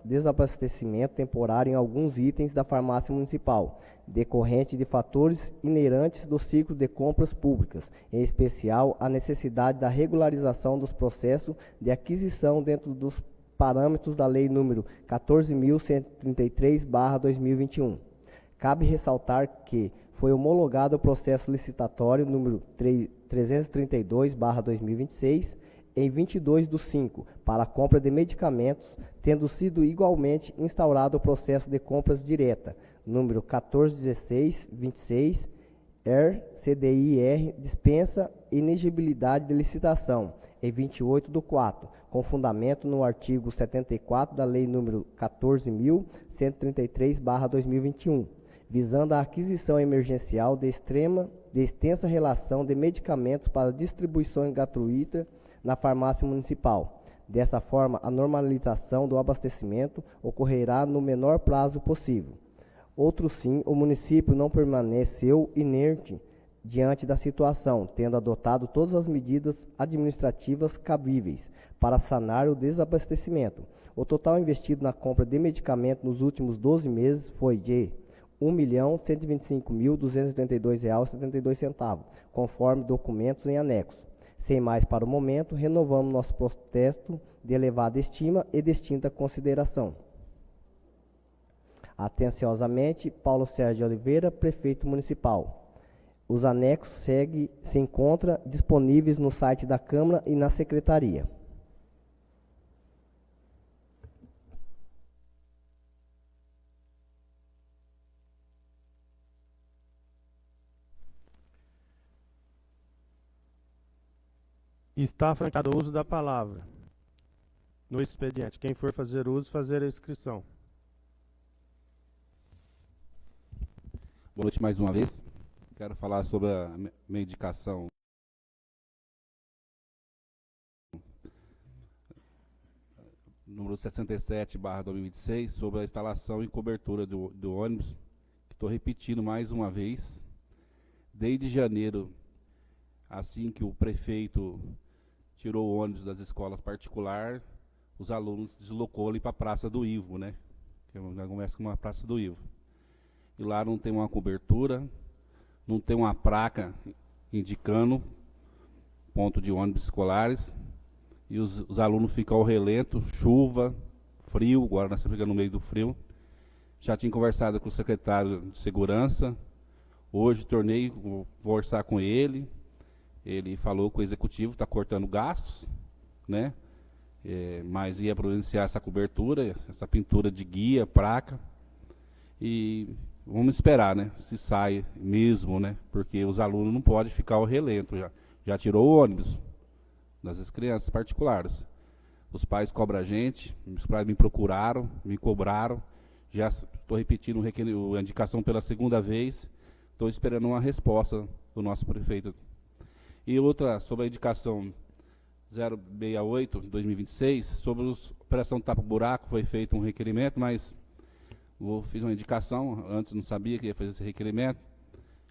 desabastecimento temporário em alguns itens da farmácia municipal, decorrente de fatores inerentes do ciclo de compras públicas, em especial a necessidade da regularização dos processos de aquisição dentro dos parâmetros da Lei nº 14.133/2021. Cabe ressaltar que foi homologado o processo licitatório número 332/2026, em 22/5, para a compra de medicamentos, tendo sido igualmente instaurado o processo de compras direta, número 141626, CDIR, dispensa inexigibilidade de licitação, em 28/4, com fundamento no artigo 74 da Lei nº 14.133/2021, visando a aquisição emergencial de extensa relação de medicamentos para distribuição gratuita na farmácia municipal. Dessa forma, a normalização do abastecimento ocorrerá no menor prazo possível. Outro sim, o município não permaneceu inerte diante da situação, tendo adotado todas as medidas administrativas cabíveis para sanar o desabastecimento. O total investido na compra de medicamento nos últimos 12 meses foi de R$ 1.125.282,72, conforme documentos em anexo. Sem mais para o momento, renovamos nosso protesto de elevada estima e distinta consideração. Atenciosamente, Paulo Sérgio de Oliveira, Prefeito Municipal. Os anexos se encontram disponíveis no site da Câmara e na Secretaria. Está franqueado o uso da palavra. no expediente. Quem for fazer uso, fazer a inscrição. Boa noite mais uma vez. Quero falar sobre a minha indicação número 67/2026, sobre a instalação e cobertura do ônibus, que estou repetindo mais uma vez. Desde janeiro, assim que o prefeito tirou o ônibus das escolas particulares, os alunos deslocou ali para a Praça do Ivo, né? Que já começa com uma Praça do Ivo. E lá não tem uma cobertura, não tem uma placa indicando ponto de ônibus escolares, e os alunos ficam ao relento, chuva, frio, agora nós estamos no meio do frio. Já tinha conversado com o secretário de Segurança, hoje tornei, vou conversar com ele, ele falou que o executivo está cortando gastos, né? Mas ia providenciar essa cobertura, essa pintura de guia, placa, e vamos esperar, né? Se sai mesmo, né? Porque os alunos não podem ficar ao relento, já tirou o ônibus das crianças particulares. Os pais cobram a gente, os pais me procuraram, me cobraram, já estou repetindo a indicação pela segunda vez, estou esperando uma resposta do nosso prefeito. E outra, sobre a indicação 068/2026, sobre a operação tapa-buraco, foi feito um requerimento, mas fiz uma indicação, antes não sabia que ia fazer esse requerimento,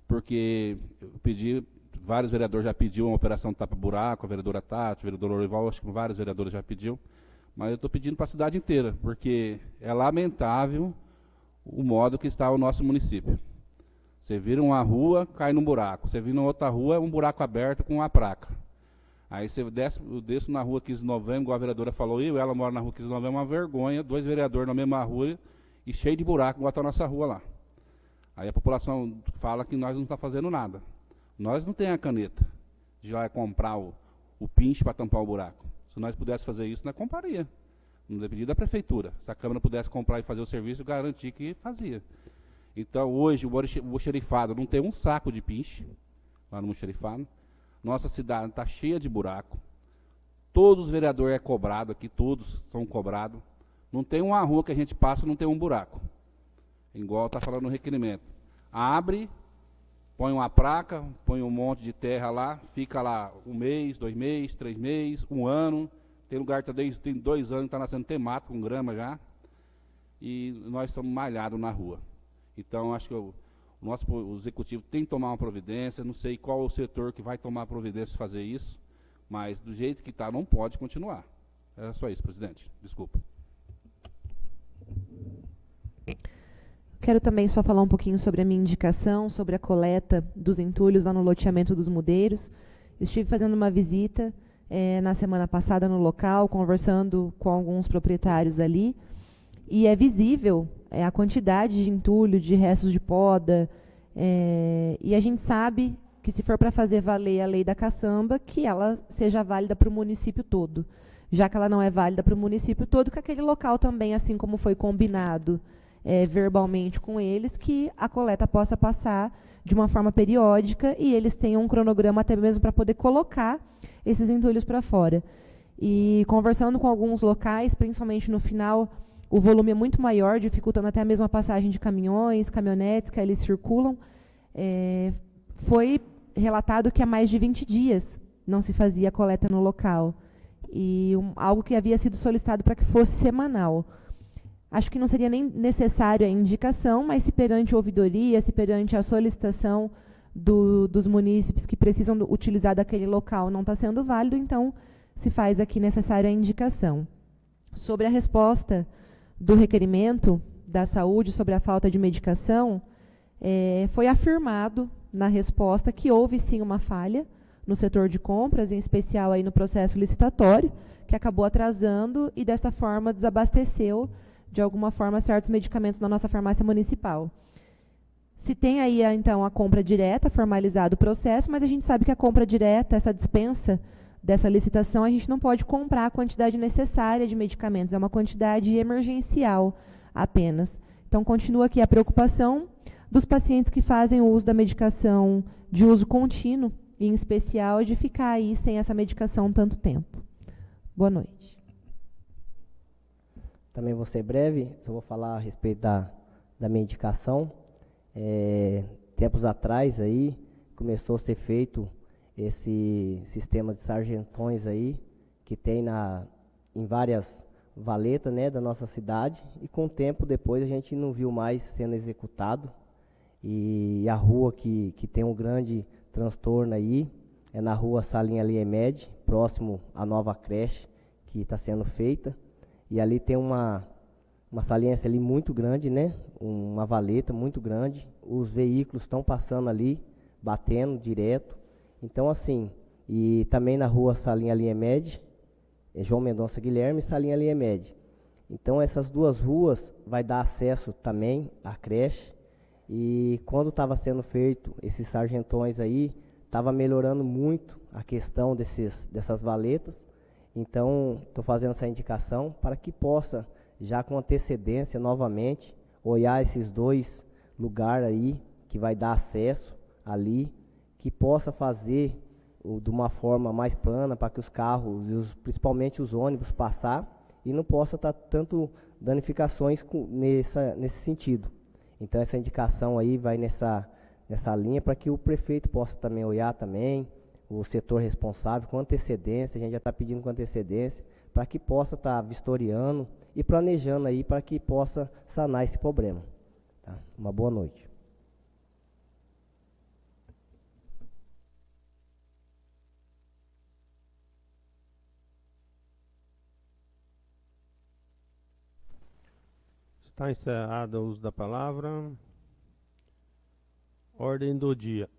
porque eu pedi, vários vereadores já pediu uma operação tapa-buraco, a vereadora Tati, o vereador Orival, acho que vários vereadores já pediu, mas eu estou pedindo para a cidade inteira, porque é lamentável o modo que está o nosso município. Você vira uma rua, cai num buraco. Você vira outra rua, é um buraco aberto com uma placa. Aí você desce na rua 15 de novembro, igual a vereadora falou, ela mora na rua 15 de novembro, é uma vergonha, 2 vereadores na mesma rua e cheio de buraco, igual está a nossa rua lá. Aí a população fala que nós não estamos fazendo nada. Nós não temos a caneta de lá comprar o pinche para tampar o buraco. Se nós pudéssemos fazer isso, nós compraria. Não dependia da prefeitura. Se a Câmara pudesse comprar e fazer o serviço, garantir que fazia. Então, hoje, o almoxarifado não tem um saco de pinche lá no almoxarifado. Nossa cidade está cheia de buraco. Todos os vereadores cobrados aqui, todos são cobrados. Não tem uma rua que a gente passa, não tem um buraco. Igual está falando no requerimento. Abre, põe uma placa, põe um monte de terra lá, fica lá 1 mês, 2 meses, 3 meses, 1 ano. Tem lugar que tem 2 anos, está nascendo temático, com grama já. E nós estamos malhados na rua. Então, acho que o executivo tem que tomar uma providência. Não sei qual o setor que vai tomar a providência de fazer isso, mas do jeito que está, não pode continuar. Era só isso, presidente. Desculpa. Quero também só falar um pouquinho sobre a minha indicação, sobre a coleta dos entulhos lá no loteamento dos Mudeiros. Estive fazendo uma visita na semana passada no local, conversando com alguns proprietários ali, e é visível a quantidade de entulho, de restos de poda, e a gente sabe que se for para fazer valer a lei da caçamba, que ela seja válida para o município todo. Já que ela não é válida para o município todo, que aquele local também, assim como foi combinado verbalmente com eles, que a coleta possa passar de uma forma periódica e eles tenham um cronograma até mesmo para poder colocar esses entulhos para fora. E conversando com alguns locais, principalmente no final, o volume é muito maior, dificultando até mesmo a passagem de caminhões, caminhonetes que ali circulam. Foi relatado que há mais de 20 dias não se fazia a coleta no local. E algo que havia sido solicitado para que fosse semanal. Acho que não seria nem necessário a indicação, mas se perante a ouvidoria, se perante a solicitação dos munícipes que precisam utilizar daquele local não está sendo válido, então se faz aqui necessário a indicação. Sobre a resposta do requerimento da saúde sobre a falta de medicação, foi afirmado na resposta que houve sim uma falha no setor de compras, em especial aí no processo licitatório, que acabou atrasando e dessa forma desabasteceu de alguma forma certos medicamentos na nossa farmácia municipal. Se tem aí então a compra direta, formalizado o processo, mas a gente sabe que a compra direta, essa dispensa dessa licitação, a gente não pode comprar a quantidade necessária de medicamentos, é uma quantidade emergencial apenas. Então, continua aqui a preocupação dos pacientes que fazem o uso da medicação de uso contínuo, em especial de ficar aí sem essa medicação tanto tempo. Boa noite. Também vou ser breve, só vou falar a respeito da minha indicação. Tempos atrás aí, começou a ser feito esse sistema de sargentões aí, que tem em várias valetas, né, da nossa cidade, e com o tempo depois a gente não viu mais sendo executado. E a rua que tem um grande transtorno aí é na rua Salinha Liemed, próximo à nova creche que está sendo feita. E ali tem uma saliência ali muito grande, né? Uma valeta muito grande. Os veículos estão passando ali, batendo direto. Então, assim, e também na rua Salinha Liemed, João Mendonça Guilherme e Salinha Liemed. Então, essas duas ruas vai dar acesso também à creche. E quando estava sendo feito esses sargentões aí, estava melhorando muito a questão dessas valetas. Então, estou fazendo essa indicação para que possa, já com antecedência novamente, olhar esses dois lugares aí, que vai dar acesso ali, que possa fazer de uma forma mais plana para que os carros, principalmente os ônibus, passar e não possa estar tanto danificações nesse sentido. Então, essa indicação aí vai nessa linha para que o prefeito possa também olhar também, o setor responsável com antecedência, a gente já está pedindo com antecedência, para que possa estar vistoriando e planejando aí para que possa sanar esse problema. Tá? Uma boa noite. Está encerrado o uso da palavra. Ordem do dia.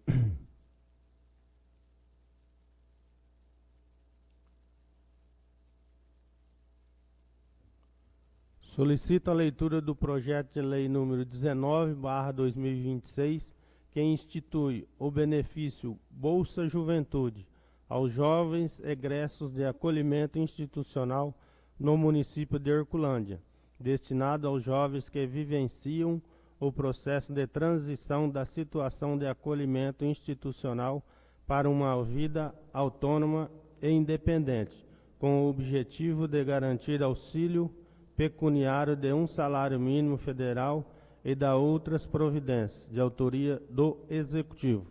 Solicito a leitura do projeto de lei número 19/2026, que institui o benefício Bolsa Juventude aos jovens egressos de acolhimento institucional no município de Herculândia, destinado aos jovens que vivenciam o processo de transição da situação de acolhimento institucional para uma vida autônoma e independente, com o objetivo de garantir auxílio pecuniário de um salário mínimo federal e da outras providências, de autoria do Executivo.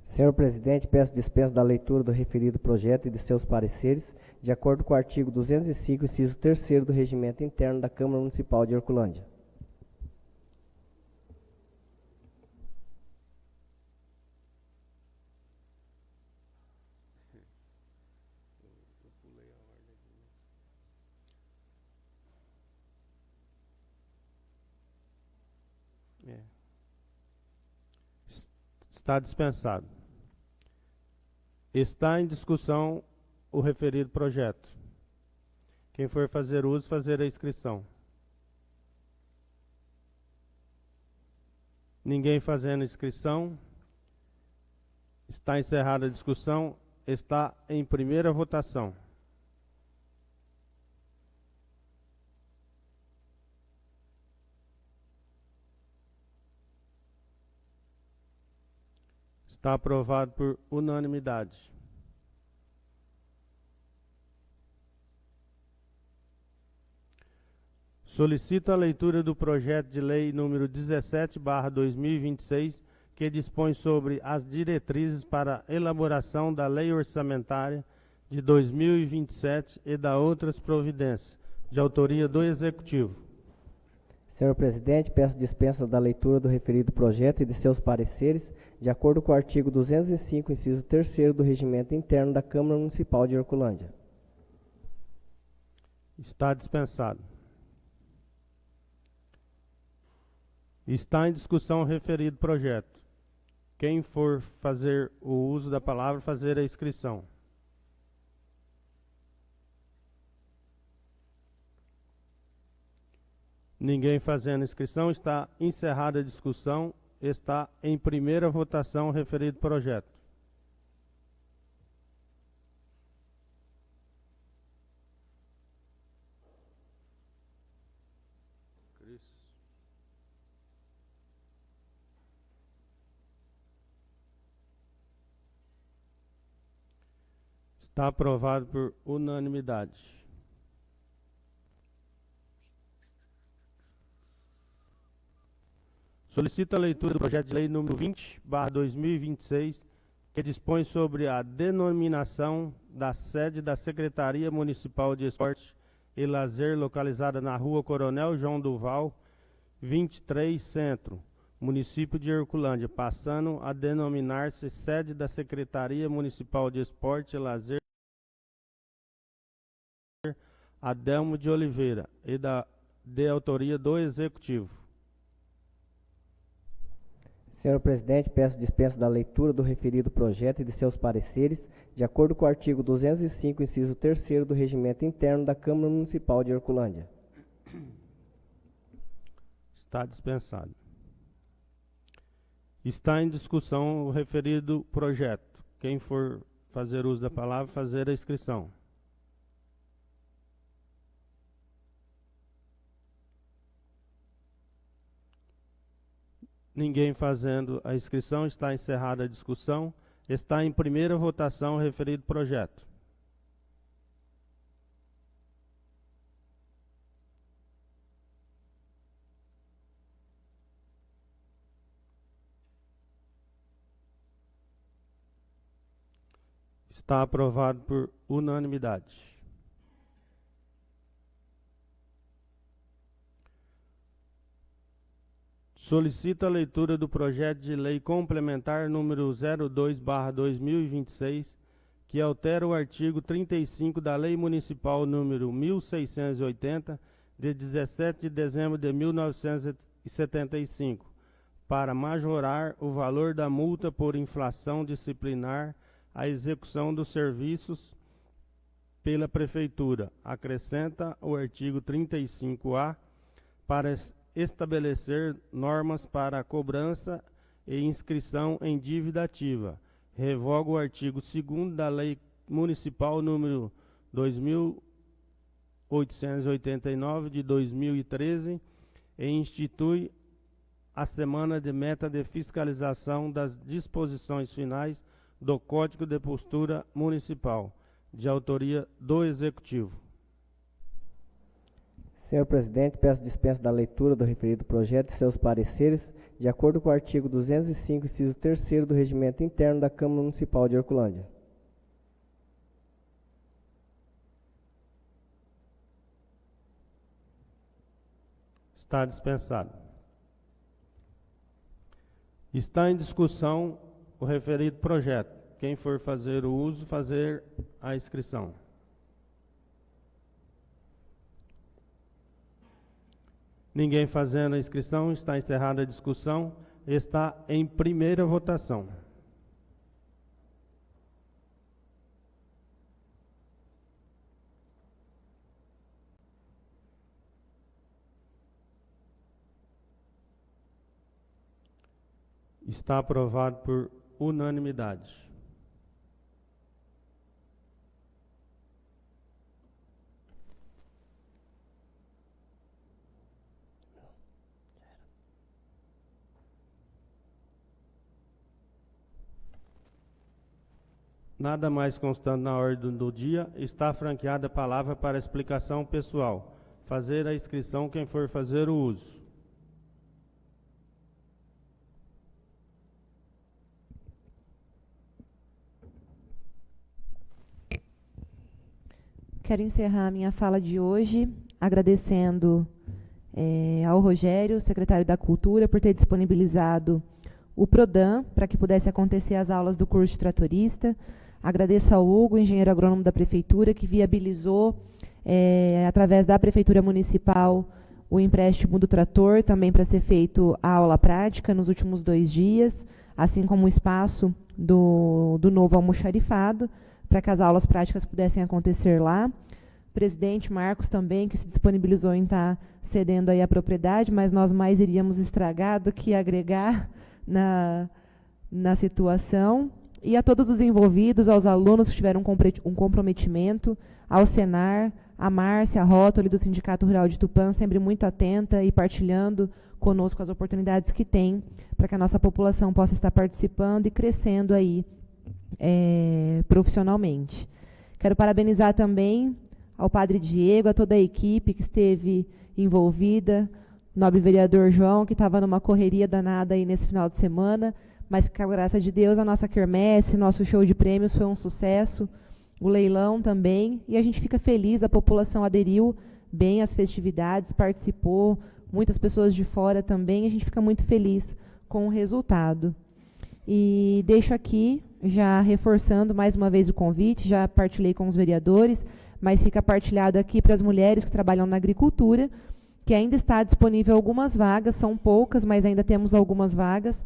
Senhor presidente, peço dispensa da leitura do referido projeto e de seus pareceres, de acordo com o artigo 205, inciso 3º do Regimento Interno da Câmara Municipal de Herculândia. Está dispensado. Está em discussão o referido projeto. Quem for fazer uso, fazer a inscrição. Ninguém fazendo inscrição. Está encerrada a discussão. Está em primeira votação. Está aprovado por unanimidade. Solicito a leitura do projeto de lei número 17/2026, que dispõe sobre as diretrizes para a elaboração da lei orçamentária de 2027 e da outras providências, de autoria do Executivo. Senhor presidente, peço dispensa da leitura do referido projeto e de seus pareceres, de acordo com o artigo 205, inciso 3º do Regimento Interno da Câmara Municipal de Herculândia. Está dispensado. Está em discussão o referido projeto. Quem for fazer o uso da palavra, fazer a inscrição. Ninguém fazendo inscrição. Está encerrada a discussão. Está em primeira votação o referido projeto. Está aprovado por unanimidade. Solicito a leitura do projeto de lei número 20/2026, que dispõe sobre a denominação da sede da Secretaria Municipal de Esporte e Lazer, localizada na Rua Coronel João Duval, 23, Centro, município de Herculândia, passando a denominar-se sede da Secretaria Municipal de Esporte e Lazer Adelmo de Oliveira, e de autoria do Executivo. Senhor presidente, peço dispensa da leitura do referido projeto e de seus pareceres, de acordo com o artigo 205, inciso 3º do Regimento Interno da Câmara Municipal de Herculândia. Está dispensado. Está em discussão o referido projeto. Quem for fazer uso da palavra, fazer a inscrição. Ninguém fazendo a inscrição, está encerrada a discussão. Está em primeira votação o referido projeto. Está aprovado por unanimidade. Solicito a leitura do projeto de lei complementar número 02/2026, que altera o artigo 35 da Lei Municipal número 1680, de 17 de dezembro de 1975, para majorar o valor da multa por infração disciplinar à execução dos serviços pela Prefeitura. Acrescenta o artigo 35A para estabelecer normas para a cobrança e inscrição em dívida ativa. Revoga o artigo 2º da Lei Municipal número 2889 de 2013 e institui a Semana de Meta de Fiscalização das disposições finais do Código de Postura Municipal, de autoria do Executivo. Senhor presidente, peço dispensa da leitura do referido projeto e seus pareceres, de acordo com o artigo 205, inciso 3º do Regimento Interno da Câmara Municipal de Herculândia. Está dispensado. Está em discussão o referido projeto. Quem for fazer o uso, fazer a inscrição. Ninguém fazendo a inscrição, está encerrada a discussão, está em primeira votação. Está aprovado por unanimidade. Nada mais constando na ordem do dia, está franqueada a palavra para explicação pessoal. Fazer a inscrição quem for fazer o uso. Quero encerrar a minha fala de hoje agradecendo ao Rogério, secretário da Cultura, por ter disponibilizado o Prodam para que pudesse acontecer as aulas do curso de tratorista. Agradeço ao Hugo, engenheiro agrônomo da Prefeitura, que viabilizou, através da Prefeitura Municipal, o empréstimo do trator, também para ser feito a aula prática nos últimos 2 dias, assim como o espaço do novo almoxarifado, para que as aulas práticas pudessem acontecer lá. O presidente Marcos também, que se disponibilizou em estar cedendo aí a propriedade, mas nós mais iríamos estragar do que agregar na situação. E a todos os envolvidos, aos alunos que tiveram um comprometimento, ao Senar, a Márcia, a Rótoli do Sindicato Rural de Tupã, sempre muito atenta e partilhando conosco as oportunidades que tem para que a nossa população possa estar participando e crescendo aí profissionalmente. Quero parabenizar também ao Padre Diego, a toda a equipe que esteve envolvida nobre vereador João, que estava numa correria danada aí nesse final de semana, mas que, com a graça de Deus, a nossa quermesse, nosso show de prêmios foi um sucesso, o leilão também, e a gente fica feliz, a população aderiu bem às festividades, participou, muitas pessoas de fora também, a gente fica muito feliz com o resultado. E deixo aqui, já reforçando mais uma vez o convite, já partilhei com os vereadores, mas fica partilhado aqui para as mulheres que trabalham na agricultura, que ainda está disponível algumas vagas, são poucas, mas ainda temos algumas vagas,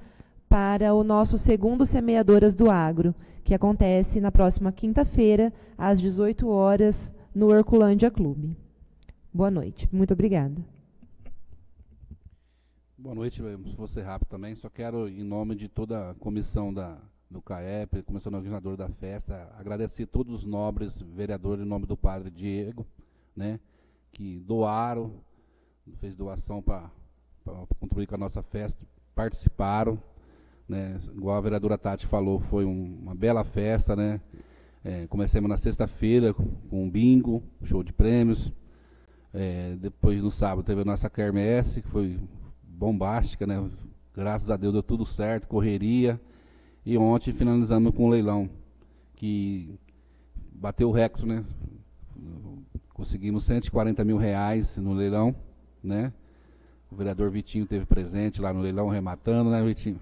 para o nosso segundo Semeadoras do Agro, que acontece na próxima quinta-feira, às 18 horas, no Herculândia Clube. Boa noite. Muito obrigada. Boa noite, vou ser rápido também. Só quero, em nome de toda a comissão do CAEP, comissão organizadora da festa, agradecer a todos os nobres vereadores, em nome do padre Diego, né, que doaram, fez doação para contribuir com a nossa festa, participaram, né, igual a vereadora Tati falou, foi uma bela festa, né, comecemos na sexta-feira com um bingo, show de prêmios, depois no sábado teve a nossa quermesse, que foi bombástica, né, graças a Deus deu tudo certo, correria, e ontem finalizamos com um leilão, que bateu o recorde, né, conseguimos R$140 mil no leilão, né, o vereador Vitinho teve presente lá no leilão, rematando, né, Vitinho?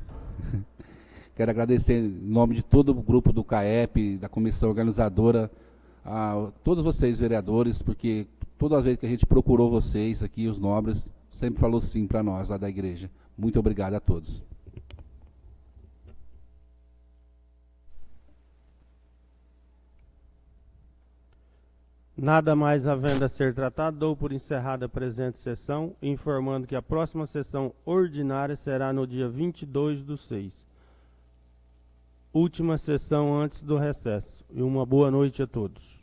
Quero agradecer em nome de todo o grupo do CAEP, da comissão organizadora, a todos vocês vereadores, porque toda vez que a gente procurou vocês aqui, os nobres, sempre falou sim para nós lá da igreja. Muito obrigado a todos. Nada mais havendo a ser tratado, dou por encerrada a presente sessão, informando que a próxima sessão ordinária será no dia 22/6. Última sessão antes do recesso. E uma boa noite a todos.